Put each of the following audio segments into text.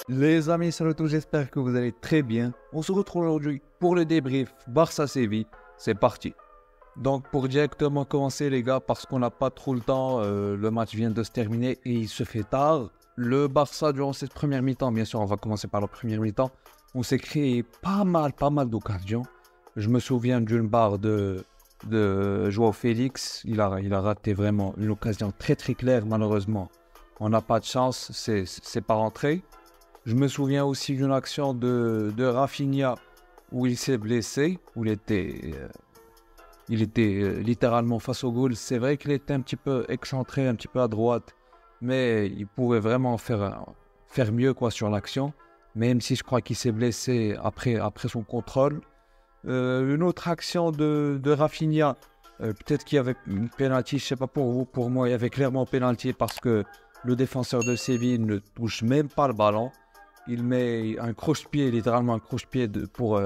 Les amis, salut à tous, j'espère que vous allez très bien. On se retrouve aujourd'hui pour le débrief Barça-Séville. C'est parti. Donc pour directement commencer les gars, parce qu'on n'a pas trop le temps, le match vient de se terminer et il se fait tard. Le Barça durant cette première mi-temps, bien sûr on va commencer par la première mi-temps, on s'est créé pas mal d'occasions. Je me souviens d'une barre de João Félix, il a raté vraiment une occasion très claire malheureusement. On n'a pas de chance, c'est pas rentré. Je me souviens aussi d'une action de Rafinha où il s'est blessé, où il était littéralement face au goal. C'est vrai qu'il était un petit peu excentré, un petit peu à droite, mais il pouvait vraiment faire mieux quoi, sur l'action, même si je crois qu'il s'est blessé après son contrôle. Une autre action de Rafinha, peut-être qu'il y avait une penalty, je ne sais pas pour vous, pour moi il y avait clairement penalty parce que le défenseur de Séville ne touche même pas le ballon. Il met un croche-pied, littéralement un croche-pied pour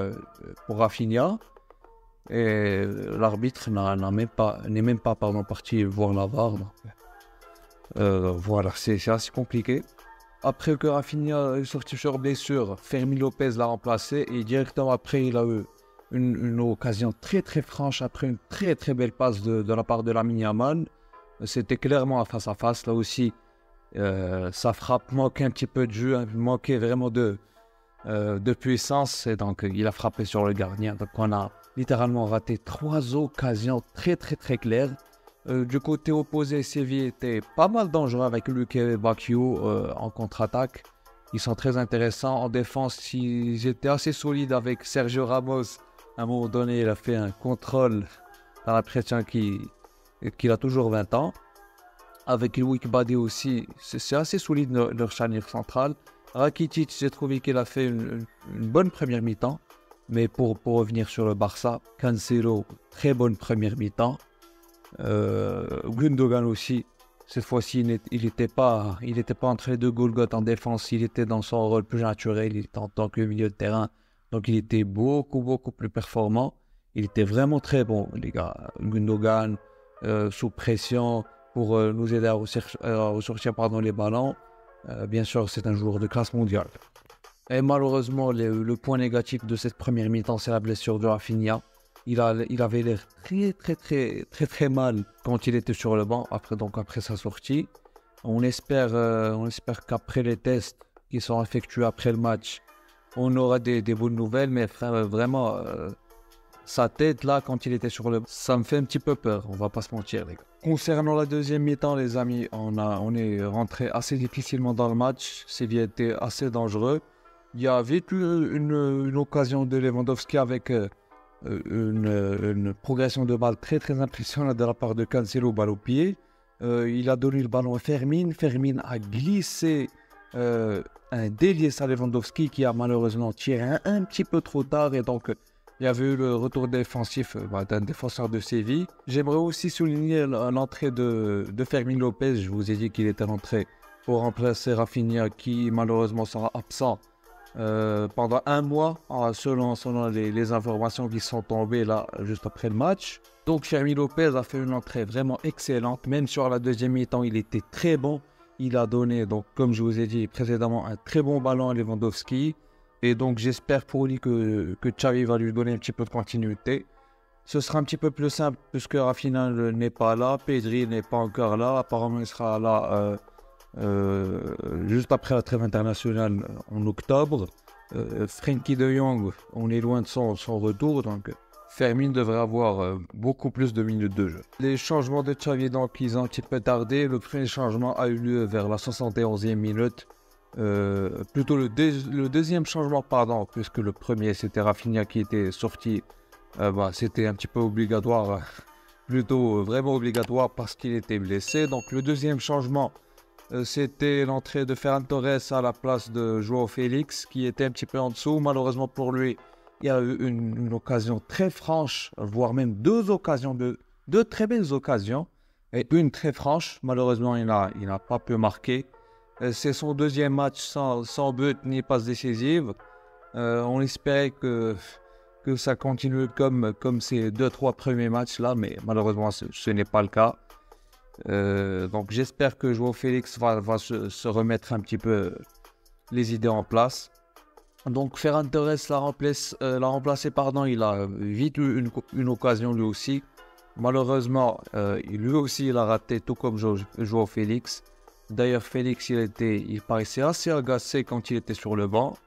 Rafinha. Et l'arbitre n'est même pas parti voir la VAR. Voilà, c'est assez compliqué. Après que Rafinha est sorti sur blessure, Fermín López l'a remplacé et directement après il a eu une occasion très franche après une très belle passe de la part de Lamine Yamal. C'était clairement un face à face là aussi. Sa frappe manquait un petit peu de jeu, manquait vraiment de puissance et donc il a frappé sur le gardien. Donc on a littéralement raté 3 occasions très claires. Du côté opposé, Séville était pas mal dangereux avec Luque et Bakio en contre-attaque. Ils sont très intéressants. En défense, ils étaient assez solides avec Sergio Ramos. À un moment donné, il a fait un contrôle dans l'impression qu'il a toujours 20 ans. Avec Loïc Badé aussi, c'est assez solide leur charnière centrale. Rakitic, j'ai trouvé qu'il a fait une bonne première mi-temps. Mais pour revenir sur le Barça, Cancelo, très bonne première mi-temps. Gundogan aussi, cette fois-ci, il n'était pas entré de Golgoth en défense. Il était dans son rôle plus naturel, il était en tant que milieu de terrain. Donc il était beaucoup plus performant. Il était vraiment très bon, les gars. Gundogan, sous pression, pour nous aider à ressortir les ballons. Bien sûr, c'est un joueur de classe mondiale. Et malheureusement, le point négatif de cette première mi-temps, c'est la blessure de Rafinha. Il avait l'air très mal quand il était sur le banc, après sa sortie. On espère qu'après les tests qui sont effectués après le match, on aura des bonnes nouvelles, mais vraiment, sa tête là, quand il était sur le banc, ça me fait un petit peu peur, on va pas se mentir les gars. Concernant la deuxième mi-temps, les amis, on est rentré assez difficilement dans le match. Séville était assez dangereux. Il y avait eu une occasion de Lewandowski avec une progression de balle très impressionnante de la part de Cancelo, balle au pied. Il a donné le ballon à Fermín. Fermín a glissé un délice à Lewandowski qui a malheureusement tiré un petit peu trop tard et donc il y avait eu le retour défensif d'un défenseur de Séville. J'aimerais aussi souligner l'entrée de Fermín López. Je vous ai dit qu'il était rentré pour remplacer Rafinha qui malheureusement sera absent pendant 1 mois, selon les informations qui sont tombées là juste après le match. Donc Fermín López a fait une entrée vraiment excellente. Même sur la deuxième mi-temps, il était très bon. Il a donné, donc, comme je vous ai dit précédemment, un très bon ballon à Lewandowski. Et donc j'espère pour lui que Xavi va lui donner un petit peu de continuité. Ce sera un petit peu plus simple puisque Rafinha n'est pas là, Pedri n'est pas encore là. Apparemment il sera là juste après la trêve internationale en octobre. Frenkie de Jong, on est loin de son retour, donc Fermín devrait avoir beaucoup plus de minutes de jeu. Les changements de Xavi, donc, ils ont un petit peu tardé. Le premier changement a eu lieu vers la 71e minute. Plutôt le deuxième changement, pardon, puisque le premier c'était Rafinha qui était sorti. C'était un petit peu obligatoire, plutôt vraiment obligatoire parce qu'il était blessé. Donc le deuxième changement, c'était l'entrée de Ferran Torres à la place de João Félix qui était un petit peu en dessous. Malheureusement pour lui, il y a eu une occasion très franche, voire même deux très belles occasions et une très franche. Malheureusement, il n'a pas pu marquer. C'est son deuxième match sans but ni passe décisive. On espérait que ça continue comme ces 2-3 premiers matchs là, mais malheureusement ce n'est pas le cas. Donc j'espère que João Félix va se remettre un petit peu les idées en place. Donc Ferran Torres l'a remplacé, il a vite eu une occasion lui aussi. Malheureusement, lui aussi il a raté, tout comme Joao Félix. D'ailleurs, Félix, il paraissait assez agacé quand il était sur le banc.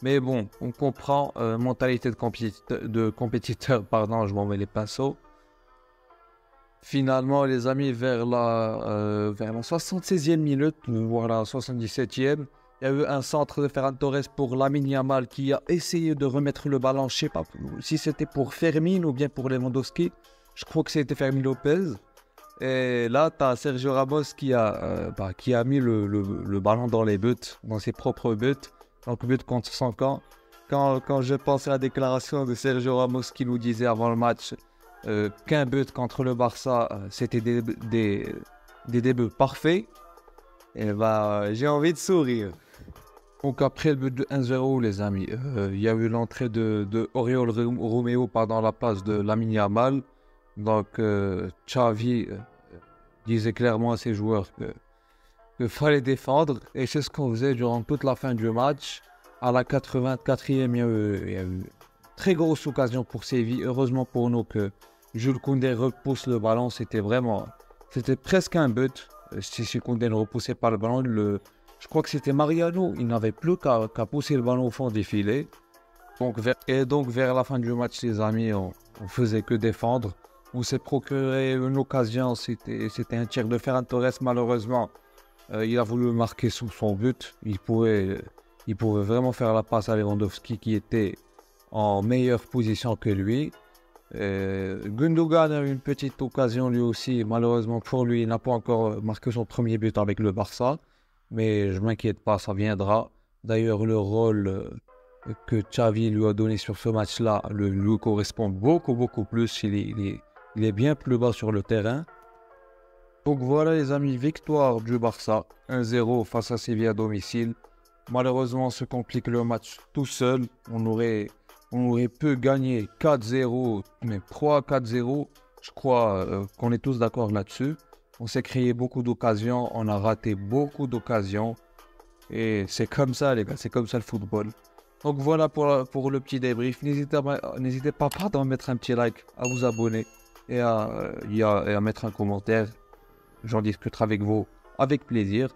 Mais bon, on comprend, mentalité de compétiteur, pardon, je m'en mets les pinceaux. Finalement, les amis, vers la 76e minute, voire la 77e, il y a eu un centre de Ferran Torres pour Lamine Yamal qui a essayé de remettre le ballon, je ne sais pas si c'était pour Fermin ou bien pour Lewandowski. Je crois que c'était Fermin Lopez. Et là, tu as Sergio Ramos qui a mis le ballon dans les buts, dans ses propres buts. Donc, but contre son camp. Quand je pense à la déclaration de Sergio Ramos qui nous disait avant le match qu'un but contre le Barça, c'était des débuts parfaits, et j'ai envie de sourire. Donc après le but de 1-0, les amis, il y a eu l'entrée de Oriol Romeo à la place de Lamine Yamal. Donc Xavi disait clairement à ses joueurs qu'il fallait défendre, et c'est ce qu'on faisait durant toute la fin du match. À la 84e, il y a eu très grosse occasion pour Séville. Heureusement pour nous que Jules Koundé repousse le ballon. C'était presque un but. Si Koundé ne repoussait pas le ballon, je crois que c'était Mariano. Il n'avait plus qu'à pousser le ballon au fond des filets. Donc vers la fin du match, les amis, on faisait que défendre. On s'est procuré une occasion. C'était un tir de Ferran Torres. Malheureusement, il a voulu marquer sous son but. Il pouvait vraiment faire la passe à Lewandowski qui était en meilleure position que lui. Gundogan a eu une petite occasion lui aussi. Malheureusement pour lui, il n'a pas encore marqué son premier but avec le Barça. Mais je ne m'inquiète pas, ça viendra. D'ailleurs, le rôle que Xavi lui a donné sur ce match-là lui correspond beaucoup plus. Il est bien plus bas sur le terrain. Donc voilà les amis, victoire du Barça 1-0 face à Séville à domicile. Malheureusement, on se complique le match tout seul. On aurait pu gagner 4-0, mais 3-4-0. Je crois qu'on est tous d'accord là-dessus. On s'est créé beaucoup d'occasions, on a raté beaucoup d'occasions. Et c'est comme ça, les gars, c'est comme ça le football. Donc voilà pour le petit débrief. N'hésitez pas à mettre un petit like, à vous abonner et à mettre un commentaire. J'en discuterai avec vous avec plaisir.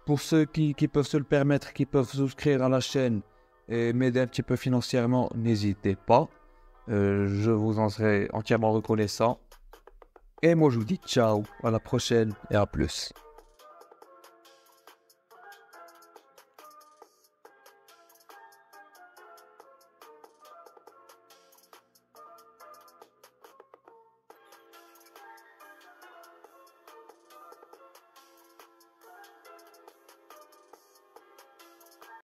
Pour ceux qui peuvent se le permettre, qui peuvent souscrire à la chaîne et m'aider un petit peu financièrement, n'hésitez pas. Je vous en serai entièrement reconnaissant. Et moi je vous dis ciao, à la prochaine et à plus.